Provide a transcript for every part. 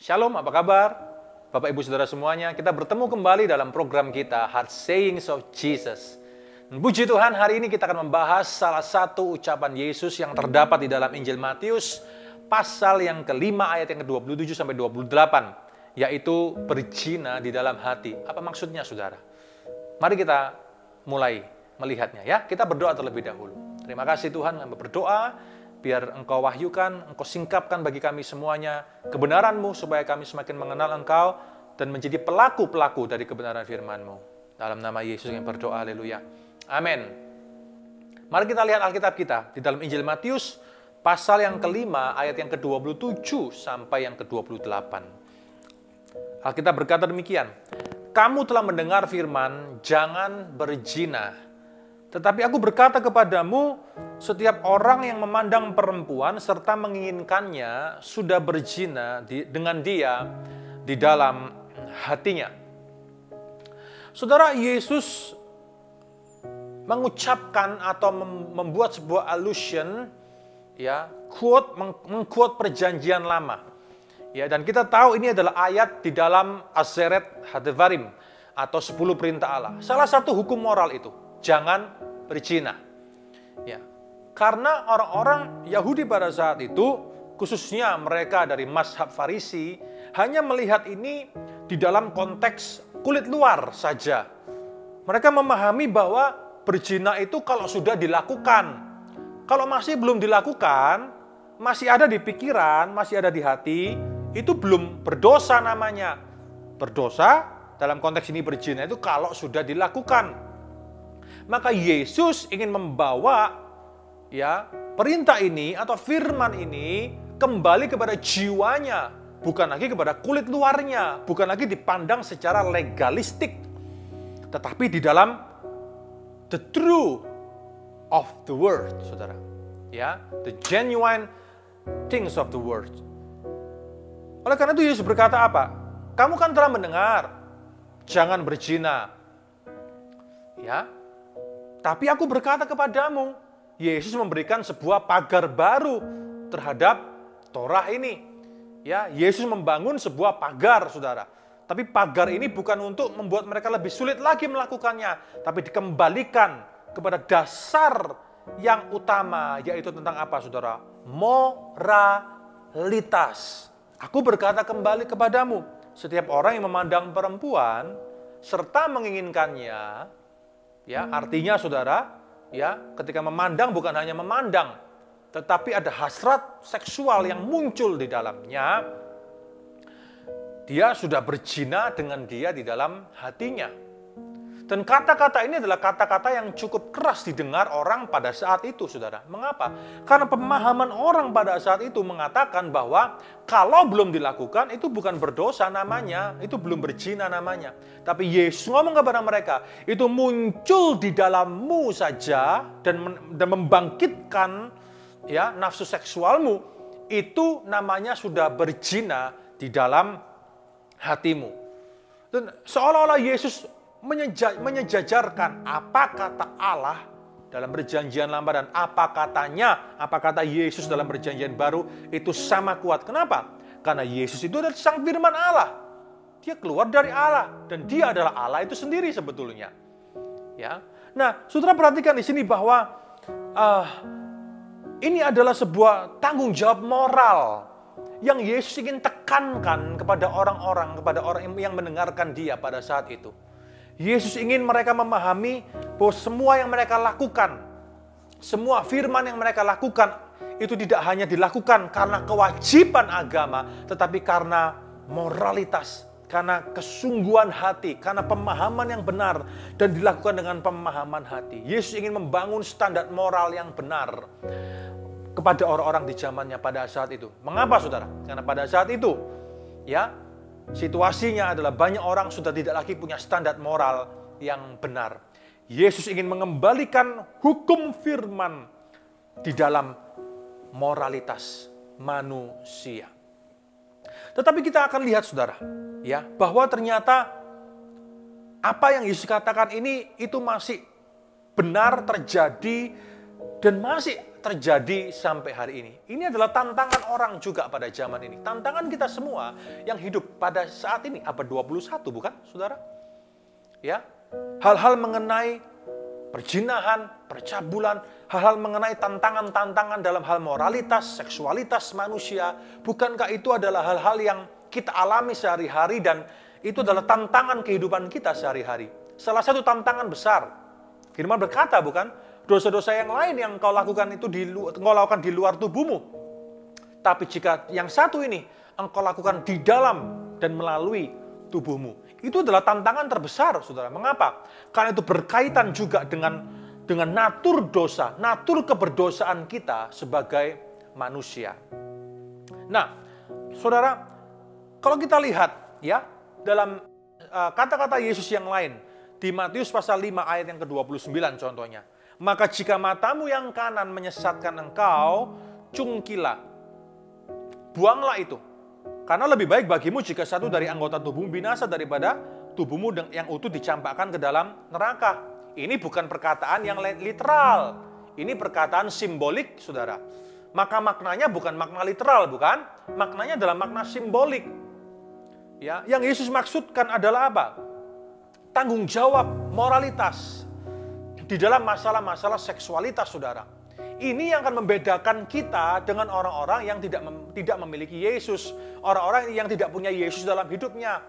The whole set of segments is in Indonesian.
Shalom, apa kabar? Bapak Ibu Saudara semuanya, kita bertemu kembali dalam program kita Heart Sayings of Jesus. Dan puji Tuhan, hari ini kita akan membahas salah satu ucapan Yesus yang terdapat di dalam Injil Matius pasal yang kelima ayat yang ke-27 sampai 28, yaitu berzina di dalam hati. Apa maksudnya, Saudara? Mari kita mulai melihatnya ya. Kita berdoa terlebih dahulu. Terima kasih Tuhan, kami berdoa biar Engkau wahyukan, Engkau singkapkan bagi kami semuanya kebenaran-Mu supaya kami semakin mengenal Engkau dan menjadi pelaku-pelaku dari kebenaran firman-Mu. Dalam nama Yesus yang berdoa, haleluya. Amin. Mari kita lihat Alkitab kita di dalam Injil Matius pasal yang kelima ayat yang ke-27 sampai yang ke-28. Alkitab berkata demikian, "Kamu telah mendengar firman, jangan berzina. Tetapi aku berkata kepadamu, setiap orang yang memandang perempuan serta menginginkannya sudah berzina dengan dia di dalam hatinya." Saudara, Yesus mengucapkan atau membuat sebuah allusion, ya, mengquote perjanjian lama. Ya, dan kita tahu ini adalah ayat di dalam Aseret Hadevarim atau 10 perintah Allah. Salah satu hukum moral itu, jangan berzina. Ya. Karena orang-orang Yahudi pada saat itu, khususnya mereka dari mazhab Farisi, hanya melihat ini di dalam konteks kulit luar saja. Mereka memahami bahwa berzina itu kalau sudah dilakukan. Kalau masih belum dilakukan, masih ada di pikiran, masih ada di hati, itu belum berdosa namanya. Berdosa dalam konteks ini berzina itu kalau sudah dilakukan. Maka Yesus ingin membawa perintah ini atau firman ini kembali kepada jiwanya, bukan lagi kepada kulit luarnya, bukan lagi dipandang secara legalistik, tetapi di dalam the truth of the word, saudara. Ya, the genuine things of the word. Oleh karena itu Yesus berkata apa? Kamu kan telah mendengar, jangan berzina. Ya. Tapi aku berkata kepadamu, Yesus memberikan sebuah pagar baru terhadap Torah ini. Ya, Yesus membangun sebuah pagar, saudara. Tapi pagar ini bukan untuk membuat mereka lebih sulit lagi melakukannya, tapi dikembalikan kepada dasar yang utama, yaitu tentang apa, saudara? Moralitas. Aku berkata kembali kepadamu, setiap orang yang memandang perempuan serta menginginkannya, ya, artinya saudara, ya, ketika memandang bukan hanya memandang, tetapi ada hasrat seksual yang muncul di dalamnya. Dia sudah berzina dengan dia di dalam hatinya. Dan kata-kata ini adalah kata-kata yang cukup keras didengar orang pada saat itu, saudara. Mengapa? Karena pemahaman orang pada saat itu mengatakan bahwa kalau belum dilakukan itu bukan berdosa namanya, itu belum berzina namanya. Tapi Yesus ngomong kepada mereka, itu muncul di dalammu saja dan membangkitkan nafsu seksualmu, itu namanya sudah berzina di dalam hatimu. Dan seolah-olah Yesus menyejajarkan apa kata Allah dalam perjanjian lama dan apa kata Yesus dalam perjanjian baru itu sama kuat. Kenapa? Karena Yesus itu adalah sang firman Allah. Dia keluar dari Allah dan dia adalah Allah itu sendiri sebetulnya. Ya. Nah, saudara perhatikan di sini bahwa ini adalah sebuah tanggung jawab moral yang Yesus ingin tekankan kepada orang-orang yang mendengarkan dia pada saat itu. Yesus ingin mereka memahami bahwa semua yang mereka lakukan, semua firman yang mereka lakukan, itu tidak hanya dilakukan karena kewajiban agama, tetapi karena moralitas, karena kesungguhan hati, karena pemahaman yang benar, dan dilakukan dengan pemahaman hati. Yesus ingin membangun standar moral yang benar kepada orang-orang di zamannya pada saat itu. Mengapa, saudara? Karena pada saat itu, situasinya adalah banyak orang sudah tidak lagi punya standar moral yang benar. Yesus ingin mengembalikan hukum firman di dalam moralitas manusia. Tetapi kita akan lihat, saudara, bahwa ternyata apa yang Yesus katakan ini itu masih benar terjadi dan masih terjadi sampai hari ini. Ini adalah tantangan orang juga pada zaman ini. Tantangan kita semua yang hidup pada saat ini, abad 21 bukan, saudara? Ya, hal-hal mengenai perjinahan, percabulan, hal-hal mengenai tantangan-tantangan dalam hal moralitas, seksualitas manusia. Bukankah itu adalah hal-hal yang kita alami sehari-hari dan itu adalah tantangan kehidupan kita sehari-hari. Salah satu tantangan besar. Firman berkata, bukan? Dosa-dosa yang lain yang kau lakukan itu engkau lakukan di luar tubuhmu. Tapi jika yang satu ini engkau lakukan di dalam dan melalui tubuhmu. Itu adalah tantangan terbesar, saudara. Mengapa? Karena itu berkaitan juga dengan natur dosa, natur keberdosaan kita sebagai manusia. Nah, saudara, kalau kita lihat ya dalam kata-kata Yesus yang lain di Matius pasal 5 ayat yang ke-29 contohnya. Maka jika matamu yang kanan menyesatkan engkau, cungkilah, buanglah itu. Karena lebih baik bagimu jika satu dari anggota tubuhmu binasa daripada tubuhmu yang utuh dicampakkan ke dalam neraka. Ini bukan perkataan yang literal. Ini perkataan simbolik, saudara. Maka maknanya bukan makna literal, bukan? Maknanya adalah makna simbolik. Ya, yang Yesus maksudkan adalah apa? Tanggung jawab, moralitas di dalam masalah-masalah seksualitas, saudara. Ini yang akan membedakan kita dengan orang-orang yang tidak memiliki Yesus. Orang-orang yang tidak punya Yesus dalam hidupnya.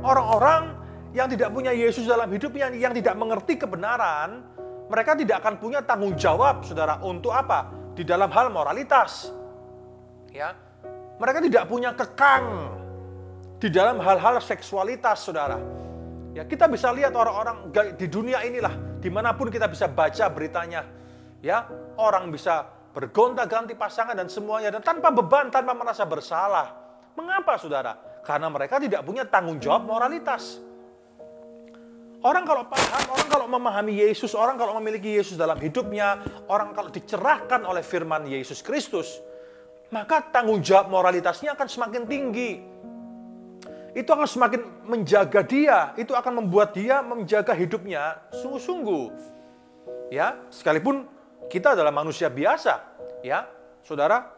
Orang-orang yang tidak punya Yesus dalam hidupnya, yang tidak mengerti kebenaran, mereka tidak akan punya tanggung jawab, saudara, untuk apa? Di dalam hal moralitas. Ya. Mereka tidak punya kekang di dalam hal-hal seksualitas, saudara. Ya, kita bisa lihat orang-orang di dunia inilah, dimanapun kita bisa baca beritanya. Ya, orang bisa bergonta-ganti pasangan dan semuanya, dan tanpa beban, tanpa merasa bersalah. Mengapa, saudara? Karena mereka tidak punya tanggung jawab moralitas. Orang kalau paham, orang kalau memahami Yesus, orang kalau memiliki Yesus dalam hidupnya, orang kalau dicerahkan oleh firman Yesus Kristus, maka tanggung jawab moralitasnya akan semakin tinggi. Itu akan semakin menjaga dia, itu akan membuat dia menjaga hidupnya sungguh-sungguh. Ya, sekalipun kita adalah manusia biasa, ya, saudara.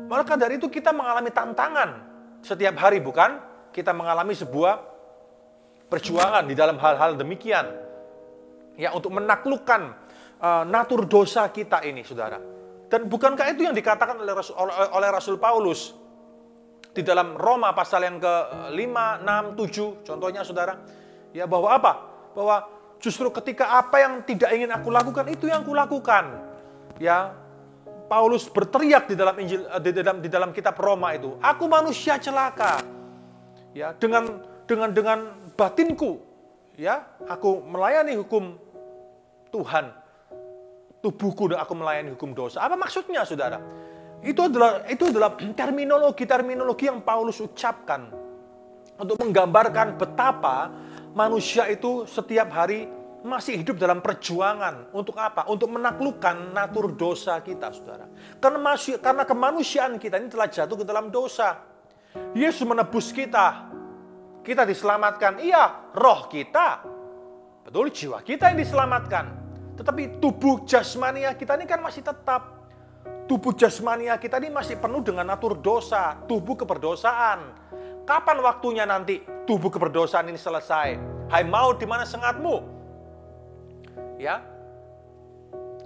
Maka dari itu kita mengalami tantangan setiap hari, bukan? Kita mengalami sebuah perjuangan di dalam hal-hal demikian. Ya, untuk menaklukkan natur dosa kita ini, saudara. Dan bukankah itu yang dikatakan oleh Rasul Paulus di dalam Roma pasal yang ke-5, 6, 7, contohnya, saudara. Ya, bahwa apa? Bahwa justru ketika apa yang tidak ingin aku lakukan, itu yang aku lakukan. Ya, Paulus berteriak di dalam Injil, di dalam kitab Roma itu, aku manusia celaka. Ya, dengan batinku, ya, aku melayani hukum Tuhan. Tubuhku dan aku melayani hukum dosa. Apa maksudnya, saudara? Itu adalah terminologi yang Paulus ucapkan untuk menggambarkan betapa manusia itu setiap hari masih hidup dalam perjuangan. Untuk apa? Untuk menaklukkan natur dosa kita, saudara. Karena kemanusiaan kita ini telah jatuh ke dalam dosa. Yesus menebus kita. Kita diselamatkan. Iya, roh kita. Betul, jiwa kita yang diselamatkan. Tetapi tubuh jasmania kita ini kan masih tetap. Tubuh jasmania kita ini masih penuh dengan natur dosa. Tubuh keberdosaan. Kapan waktunya nanti tubuh keberdosaan ini selesai? Hai maut, di mana sengatmu? Ya,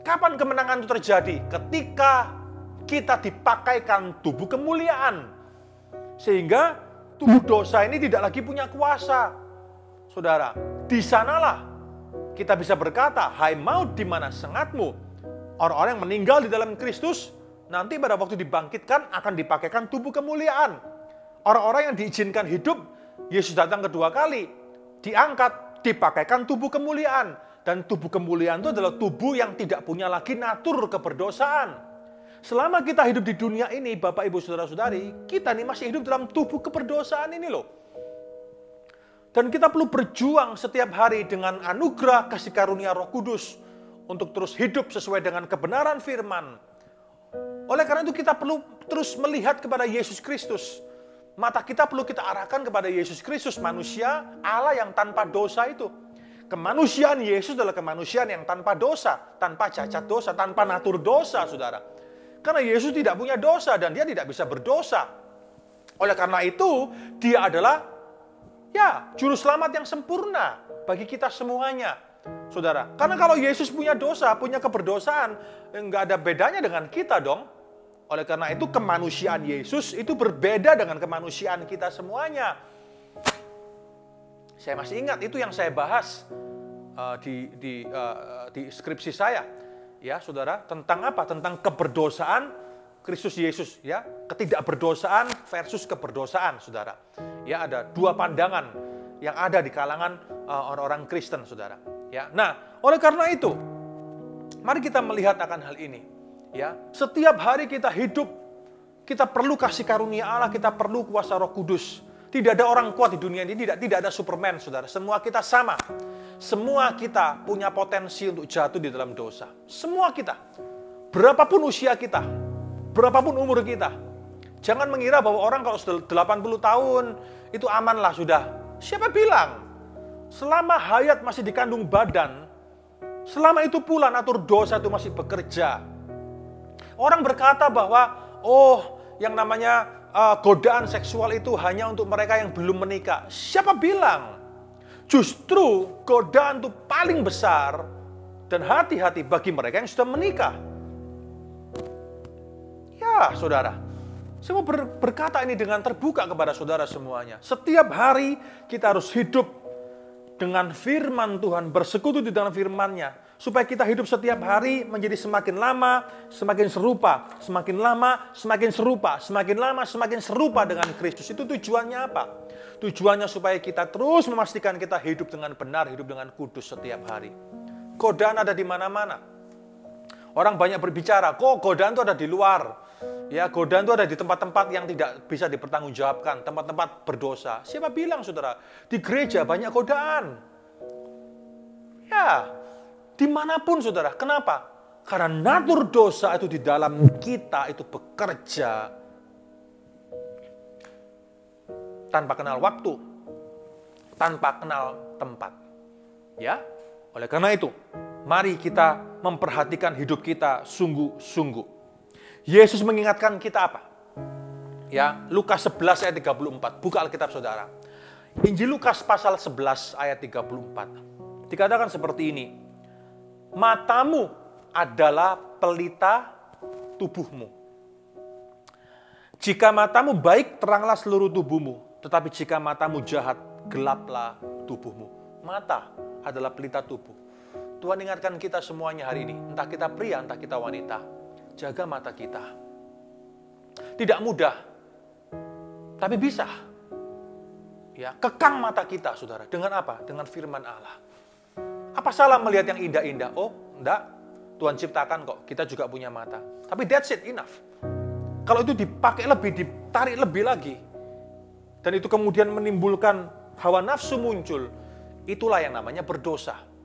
kapan kemenangan itu terjadi? Ketika kita dipakaikan tubuh kemuliaan, sehingga tubuh dosa ini tidak lagi punya kuasa, saudara. Di sanalah kita bisa berkata, hai maut, di mana sengatmu? Orang-orang yang meninggal di dalam Kristus nanti pada waktu dibangkitkan akan dipakaikan tubuh kemuliaan. Orang-orang yang diizinkan hidup, Yesus datang kedua kali, diangkat, dipakaikan tubuh kemuliaan. Dan tubuh kemuliaan itu adalah tubuh yang tidak punya lagi natur keberdosaan. Selama kita hidup di dunia ini, Bapak, Ibu, Saudara-saudari, kita ini masih hidup dalam tubuh keberdosaan ini loh. Dan kita perlu berjuang setiap hari dengan anugerah kasih karunia Roh Kudus untuk terus hidup sesuai dengan kebenaran firman. Oleh karena itu kita perlu terus melihat kepada Yesus Kristus. Mata kita perlu kita arahkan kepada Yesus Kristus, manusia Allah yang tanpa dosa itu. Kemanusiaan Yesus adalah kemanusiaan yang tanpa dosa, tanpa cacat dosa, tanpa natur dosa, saudara. Karena Yesus tidak punya dosa dan dia tidak bisa berdosa. Oleh karena itu, dia adalah juru selamat yang sempurna bagi kita semuanya. Saudara, karena kalau Yesus punya dosa, punya keberdosaan, nggak ada bedanya dengan kita dong. Oleh karena itu, kemanusiaan Yesus itu berbeda dengan kemanusiaan kita semuanya. Saya masih ingat itu yang saya bahas di skripsi saya, ya saudara, tentang apa? Tentang keberdosaan Kristus Yesus, ya, ketidakberdosaan versus keberdosaan, saudara. Ya, ada dua pandangan yang ada di kalangan orang-orang Kristen, saudara. Ya, nah, oleh karena itu, mari kita melihat akan hal ini. Ya, setiap hari kita hidup, kita perlu kasih karunia Allah, kita perlu kuasa Roh Kudus. Tidak ada orang kuat di dunia ini, tidak ada Superman, saudara. Semua kita sama. Semua kita punya potensi untuk jatuh di dalam dosa. Semua kita. Berapapun usia kita, berapapun umur kita. Jangan mengira bahwa orang kalau sudah 80 tahun, itu amanlah sudah. Siapa bilang? Selama hayat masih dikandung badan, selama itu pula natur dosa itu masih bekerja. Orang berkata bahwa, yang namanya godaan seksual itu hanya untuk mereka yang belum menikah. Siapa bilang? Justru godaan itu paling besar dan hati-hati bagi mereka yang sudah menikah. Ya, saudara. Saya mau berkata ini dengan terbuka kepada saudara semuanya. Setiap hari kita harus hidup dengan firman Tuhan, bersekutu di dalam firman-Nya. Supaya kita hidup setiap hari menjadi semakin lama, semakin serupa. Semakin lama, semakin serupa. Semakin lama, semakin serupa dengan Kristus. Itu tujuannya apa? Tujuannya supaya kita terus memastikan kita hidup dengan benar, hidup dengan kudus setiap hari. Godaan ada di mana-mana. Orang banyak berbicara, kok godaan itu ada di luar. Ya, godaan itu ada di tempat-tempat yang tidak bisa dipertanggungjawabkan, tempat-tempat berdosa. Siapa bilang, saudara? Di gereja banyak godaan. Ya, dimanapun, saudara. Kenapa? Karena natur dosa itu di dalam kita itu bekerja tanpa kenal waktu, tanpa kenal tempat. Ya, oleh karena itu, mari kita memperhatikan hidup kita sungguh-sungguh. Yesus mengingatkan kita apa? Ya, Lukas 11 ayat 34. Buka Alkitab saudara. Injil Lukas pasal 11 ayat 34. Dikatakan seperti ini. Matamu adalah pelita tubuhmu. Jika matamu baik, teranglah seluruh tubuhmu. Tetapi jika matamu jahat, gelaplah tubuhmu. Mata adalah pelita tubuh. Tuhan ingatkan kita semuanya hari ini. Entah kita pria, entah kita wanita. Jaga mata kita. Tidak mudah, tapi bisa. Ya, kekang mata kita, saudara. Dengan apa? Dengan firman Allah. Apa salah melihat yang indah-indah? Oh, enggak. Tuhan ciptakan kok. Kita juga punya mata. Tapi that's it, enough. Kalau itu dipakai lebih, ditarik lebih lagi, dan itu kemudian menimbulkan hawa nafsu muncul, itulah yang namanya berdosa.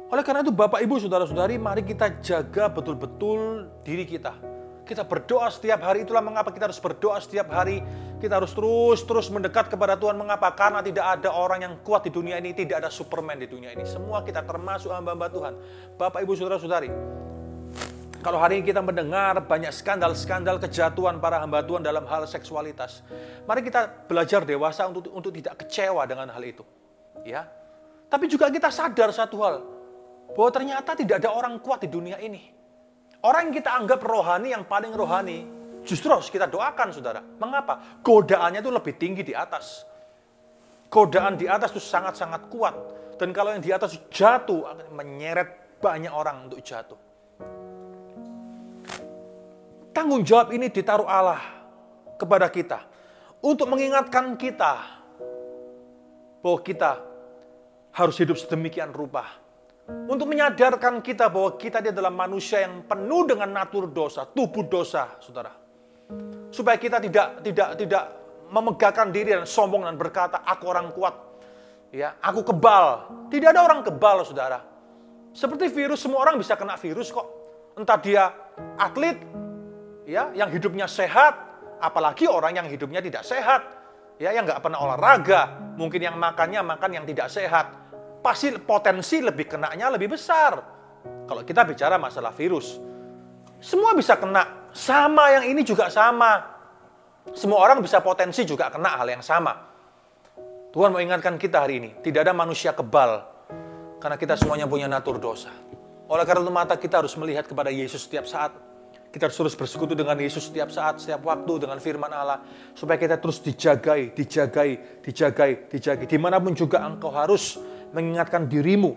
Oleh karena itu Bapak Ibu Saudara-saudari, mari kita jaga betul-betul diri kita. Kita berdoa setiap hari, itulah mengapa kita harus berdoa setiap hari. Kita harus terus mendekat kepada Tuhan. Mengapa? Karena tidak ada orang yang kuat di dunia ini, tidak ada Superman di dunia ini. Semua kita termasuk hamba-hamba Tuhan. Bapak Ibu Saudara-saudari, kalau hari ini kita mendengar banyak skandal-skandal kejatuhan para hamba Tuhan dalam hal seksualitas, mari kita belajar dewasa untuk tidak kecewa dengan hal itu. Ya. Tapi juga kita sadar satu hal, bahwa ternyata tidak ada orang kuat di dunia ini. Orang yang kita anggap rohani, yang paling rohani, justru harus kita doakan, saudara. Mengapa? Godaannya itu lebih tinggi di atas. Godaan di atas itu sangat-sangat kuat. Dan kalau yang di atas jatuh, akan menyeret banyak orang untuk jatuh. Tanggung jawab ini ditaruh Allah kepada kita. Untuk mengingatkan kita bahwa kita harus hidup sedemikian rupa. Untuk menyadarkan kita bahwa kita adalah manusia yang penuh dengan natur dosa, tubuh dosa, saudara. Supaya kita tidak memegahkan diri dan sombong dan berkata, aku orang kuat, ya, aku kebal. Tidak ada orang kebal, saudara. Seperti virus, semua orang bisa kena virus kok. Entah dia atlet, ya, yang hidupnya sehat, apalagi orang yang hidupnya tidak sehat, ya, yang nggak pernah olahraga, mungkin yang makannya makan yang tidak sehat. Pasti potensi lebih kenanya lebih besar. Kalau kita bicara masalah virus. Semua bisa kena. Sama yang ini juga sama. Semua orang bisa potensi juga kena hal yang sama. Tuhan mau ingatkan kita hari ini, tidak ada manusia kebal. Karena kita semuanya punya natur dosa. Oleh karena itu mata kita harus melihat kepada Yesus setiap saat. Kita harus terus bersekutu dengan Yesus setiap saat, setiap waktu dengan firman Allah. Supaya kita terus dijagai. Dimanapun juga engkau harus mengingatkan dirimu.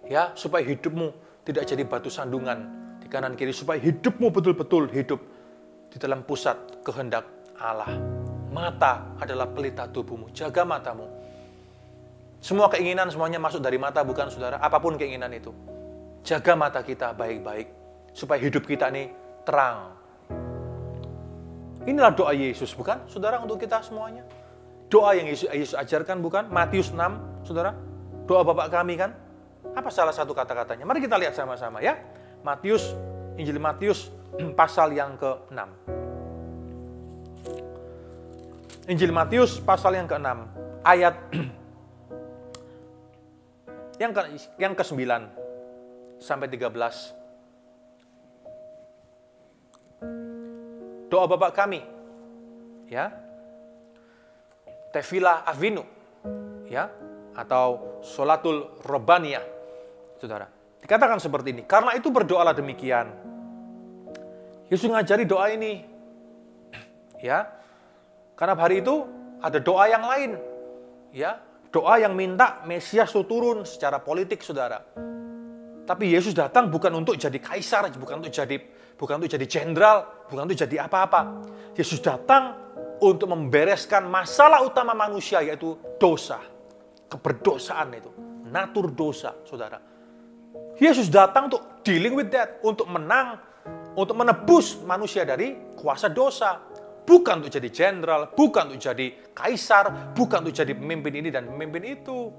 Ya, supaya hidupmu tidak jadi batu sandungan di kanan kiri. Supaya hidupmu betul-betul hidup di dalam pusat kehendak Allah. Mata adalah pelita tubuhmu. Jaga matamu. Semua keinginan semuanya masuk dari mata, bukan saudara? Apapun keinginan itu. Jaga mata kita baik-baik. Supaya hidup kita ini terang. Inilah doa Yesus, bukan? Saudara, untuk kita semuanya. Doa yang Yesus ajarkan, bukan? Matius 6, saudara. Doa Bapa kami, kan? Apa salah satu kata-katanya? Mari kita lihat sama-sama, ya. Injil Matius, pasal yang ke-6. Injil Matius, pasal yang ke-6. Ayat yang ke-9 sampai 13. Doa Bapa kami, ya, Tefillah Avinu, ya, atau Sholatul Robbaniyah, saudara. Dikatakan seperti ini, karena itu berdoalah demikian. Yesus ngajari doa ini, ya, karena hari itu ada doa yang lain, ya, doa yang minta Mesias itu turun secara politik, saudara. Tapi Yesus datang bukan untuk jadi kaisar, bukan untuk jadi jenderal, bukan untuk jadi apa-apa. Yesus datang untuk membereskan masalah utama manusia, yaitu dosa. Keberdosaan itu, natur dosa, saudara. Yesus datang untuk dealing with that, untuk menang, untuk menebus manusia dari kuasa dosa. Bukan untuk jadi jenderal, bukan untuk jadi kaisar, bukan untuk jadi pemimpin ini dan pemimpin itu.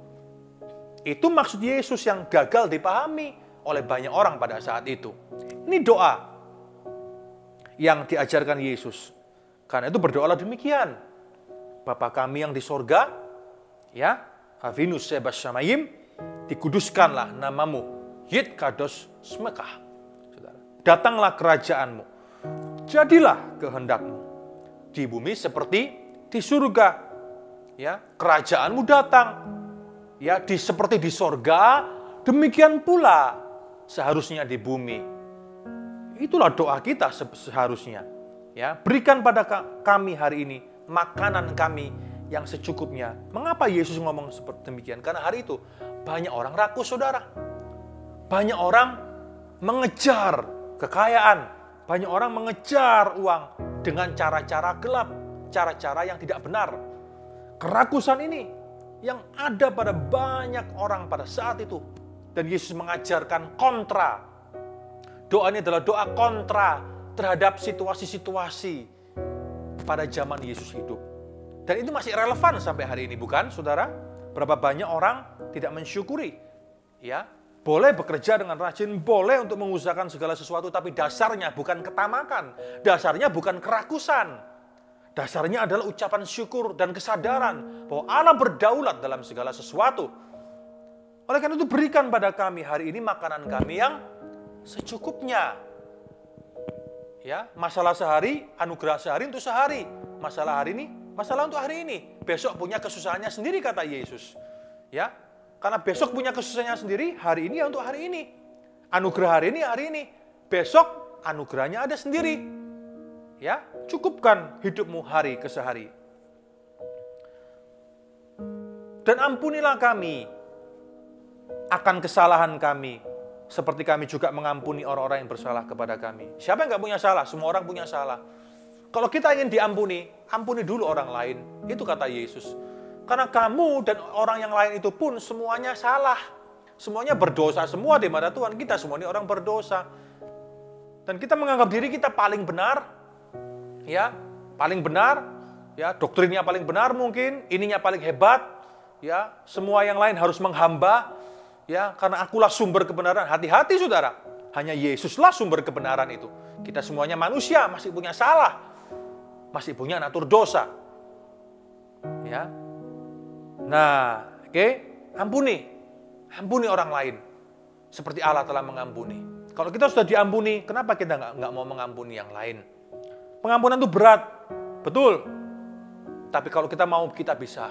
Itu maksud Yesus yang gagal dipahami oleh banyak orang pada saat itu. Ini doa yang diajarkan Yesus. Karena itu berdoalah demikian. Bapa kami yang di sorga, ya, Avinus Sebas Shamayim, dikuduskanlah namamu, Yit Kados Smekah. Datanglah kerajaanmu, jadilah kehendakmu di bumi seperti di surga. Ya, kerajaanmu datang, ya, seperti di sorga, demikian pula seharusnya di bumi. Itulah doa kita seharusnya. Ya, berikan pada kami hari ini makanan kami yang secukupnya. Mengapa Yesus ngomong seperti demikian? Karena hari itu banyak orang rakus, saudara. Banyak orang mengejar kekayaan. Banyak orang mengejar uang dengan cara-cara gelap, cara-cara yang tidak benar. Kerakusan ini yang ada pada banyak orang pada saat itu. Dan Yesus mengajarkan kontra. Doa ini adalah doa kontra terhadap situasi-situasi pada zaman Yesus hidup. Dan itu masih relevan sampai hari ini, bukan, saudara? Berapa banyak orang tidak mensyukuri. Ya, boleh bekerja dengan rajin, boleh untuk mengusahakan segala sesuatu, tapi dasarnya bukan ketamakan, dasarnya bukan kerakusan. Dasarnya adalah ucapan syukur dan kesadaran bahwa Allah berdaulat dalam segala sesuatu. Oleh karena itu berikan pada kami hari ini makanan kami yang secukupnya. Ya, masalah sehari, anugerah sehari untuk sehari. Masalah hari ini, masalah untuk hari ini. Besok punya kesusahannya sendiri, kata Yesus. Ya, karena besok punya kesusahannya sendiri, hari ini untuk hari ini. Anugerah hari ini. Besok anugerahnya ada sendiri. Ya, cukupkan hidupmu hari ke sehari. Dan ampunilah kami akan kesalahan kami, seperti kami juga mengampuni orang-orang yang bersalah kepada kami. Siapa yang nggak punya salah? Semua orang punya salah. Kalau kita ingin diampuni, ampuni dulu orang lain. Itu kata Yesus. Karena kamu dan orang yang lain itu pun semuanya salah. Semuanya berdosa semua di mata Tuhan. Kita semua ini orang berdosa. Dan kita menganggap diri kita paling benar. Ya, paling benar. Ya, doktrinnya paling benar mungkin. Ininya paling hebat. Ya, semua yang lain harus menghamba. Ya, karena akulah sumber kebenaran. Hati-hati, saudara. Hanya Yesuslah sumber kebenaran itu. Kita semuanya manusia, masih punya salah. Masih punya natur dosa. Ya. Nah, oke, ampuni. Ampuni orang lain. Seperti Allah telah mengampuni. Kalau kita sudah diampuni, kenapa kita nggak mau mengampuni yang lain? Pengampunan itu berat, betul. Tapi kalau kita mau, kita bisa.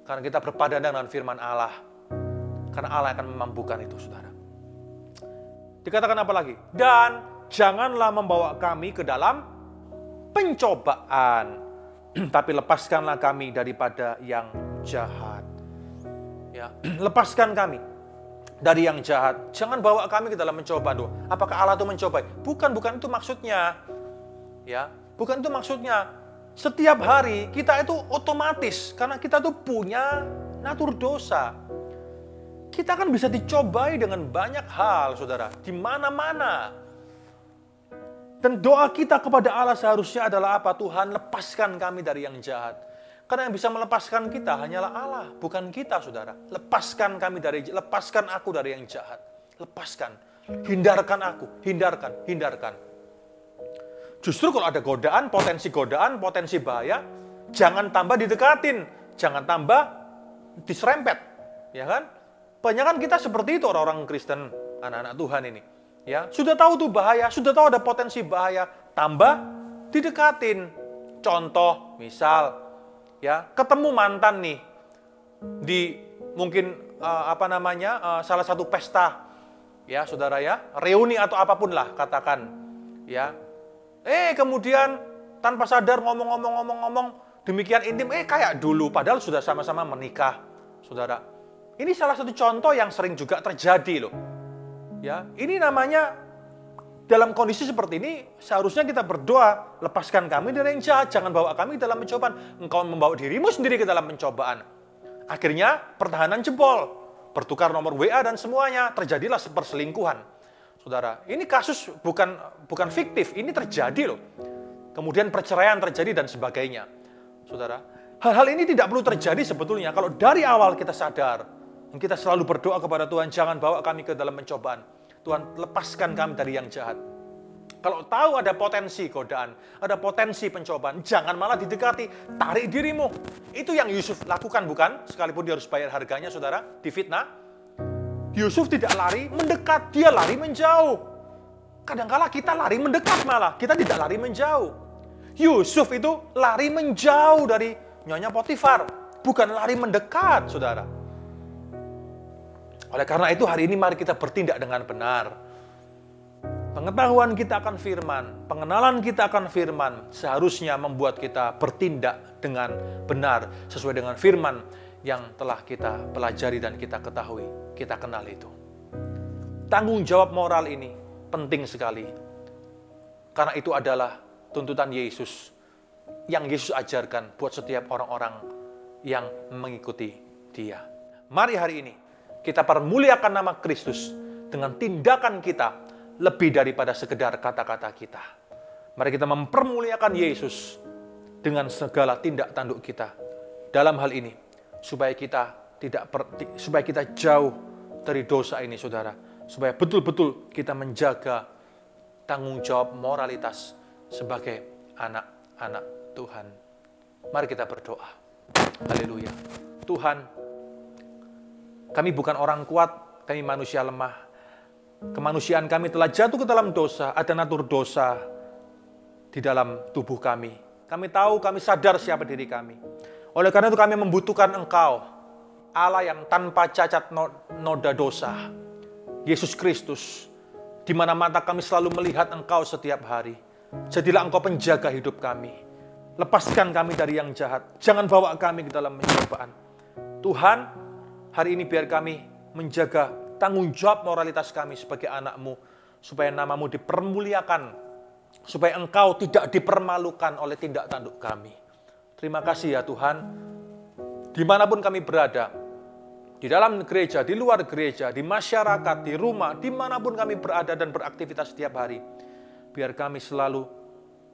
Karena kita berpadan dengan firman Allah. Karena Allah akan memampukan itu, saudara. Dikatakan apa lagi? Dan janganlah membawa kami ke dalam pencobaan, tapi lepaskanlah kami daripada yang jahat. Ya, lepaskan kami dari yang jahat. Jangan bawa kami ke dalam pencobaan. Apakah Allah itu mencobai? Bukan itu maksudnya. Ya, bukan itu maksudnya. Setiap hari kita itu otomatis, karena kita tuh punya natur dosa. Kita kan bisa dicobai dengan banyak hal, saudara, di mana-mana. Dan doa kita kepada Allah seharusnya adalah apa? Tuhan, lepaskan kami dari yang jahat. Karena yang bisa melepaskan kita hanyalah Allah, bukan kita, saudara. Lepaskan aku dari yang jahat. Lepaskan, hindarkan aku, hindarkan. Justru kalau ada godaan, potensi bahaya, jangan tambah didekatin, jangan tambah diserempet, ya kan? Banyak kan kita seperti itu orang-orang Kristen, anak-anak Tuhan ini. Ya, sudah tahu tuh bahaya, sudah tahu ada potensi bahaya, tambah didekatin. Contoh, misal, ya, ketemu mantan nih di mungkin salah satu pesta, ya, saudara ya, reuni atau apapun lah katakan, ya. Kemudian tanpa sadar ngomong demikian intim, kayak dulu, padahal sudah sama-sama menikah, saudara. Ini salah satu contoh yang sering juga terjadi loh. Ya, ini namanya dalam kondisi seperti ini seharusnya kita berdoa, lepaskan kami dari yang jahat, jangan bawa kami dalam pencobaan. Engkau membawa dirimu sendiri ke dalam pencobaan. Akhirnya pertahanan jebol, bertukar nomor WA dan semuanya, terjadilah perselingkuhan. Saudara, ini kasus bukan fiktif, ini terjadi loh. Kemudian perceraian terjadi dan sebagainya. Saudara, hal-hal ini tidak perlu terjadi sebetulnya kalau dari awal kita sadar. Kita selalu berdoa kepada Tuhan, jangan bawa kami ke dalam pencobaan. Tuhan, lepaskan kami dari yang jahat. Kalau tahu ada potensi godaan, ada potensi pencobaan, jangan malah didekati, tarik dirimu. Itu yang Yusuf lakukan, bukan? Sekalipun dia harus bayar harganya, saudara, difitnah. Yusuf tidak lari mendekat, dia lari menjauh. Kadangkala kita lari mendekat malah, kita tidak lari menjauh. Yusuf itu lari menjauh dari Nyonya Potifar, bukan lari mendekat, saudara. Oleh karena itu hari ini mari kita bertindak dengan benar. Pengetahuan kita akan firman, pengenalan kita akan firman seharusnya membuat kita bertindak dengan benar sesuai dengan firman yang telah kita pelajari dan kita ketahui, kita kenal itu. Tanggung jawab moral ini penting sekali. Karena itu adalah tuntutan Yesus yang Yesus ajarkan buat setiap orang-orang yang mengikuti Dia. Mari hari ini kita permuliakan nama Kristus dengan tindakan kita lebih daripada sekedar kata-kata kita. Mari kita mempermuliakan Yesus dengan segala tindak tanduk kita dalam hal ini supaya kita jauh dari dosa ini, saudara. Supaya betul-betul kita menjaga tanggung jawab moralitas sebagai anak-anak Tuhan. Mari kita berdoa. Haleluya. Tuhan, kami bukan orang kuat, kami manusia lemah. Kemanusiaan kami telah jatuh ke dalam dosa, ada natur dosa di dalam tubuh kami. Kami tahu, kami sadar siapa diri kami. Oleh karena itu kami membutuhkan Engkau, Allah yang tanpa cacat noda dosa, Yesus Kristus, di mana mata kami selalu melihat Engkau setiap hari. Jadilah Engkau penjaga hidup kami. Lepaskan kami dari yang jahat. Jangan bawa kami ke dalam pencobaan. Tuhan, hari ini biar kami menjaga tanggung jawab moralitas kami sebagai anak-Mu, supaya nama-Mu dipermuliakan, supaya Engkau tidak dipermalukan oleh tindak tanduk kami. Terima kasih ya Tuhan, dimanapun kami berada, di dalam gereja, di luar gereja, di masyarakat, di rumah, dimanapun kami berada dan beraktivitas setiap hari, biar kami selalu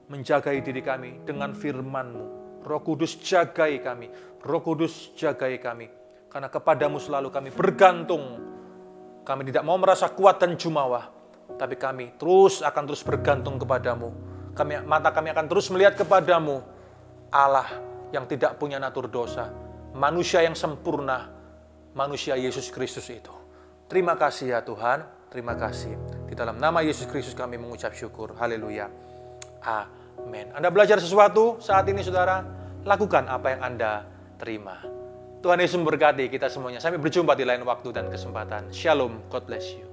menjagai diri kami dengan firman-Mu. Roh Kudus jagai kami, Roh Kudus jagai kami. Karena kepadamu selalu kami bergantung. Kami tidak mau merasa kuat dan jumawa. Tapi kami akan terus bergantung kepadamu. Mata kami akan terus melihat kepadamu. Allah yang tidak punya natur dosa. Manusia yang sempurna. Manusia Yesus Kristus itu. Terima kasih ya Tuhan. Terima kasih. Di dalam nama Yesus Kristus kami mengucap syukur. Haleluya. Amin. Anda belajar sesuatu saat ini saudara, lakukan apa yang Anda terima. Tuhan Yesus memberkati kita semuanya. Sampai berjumpa di lain waktu dan kesempatan. Shalom. God bless you.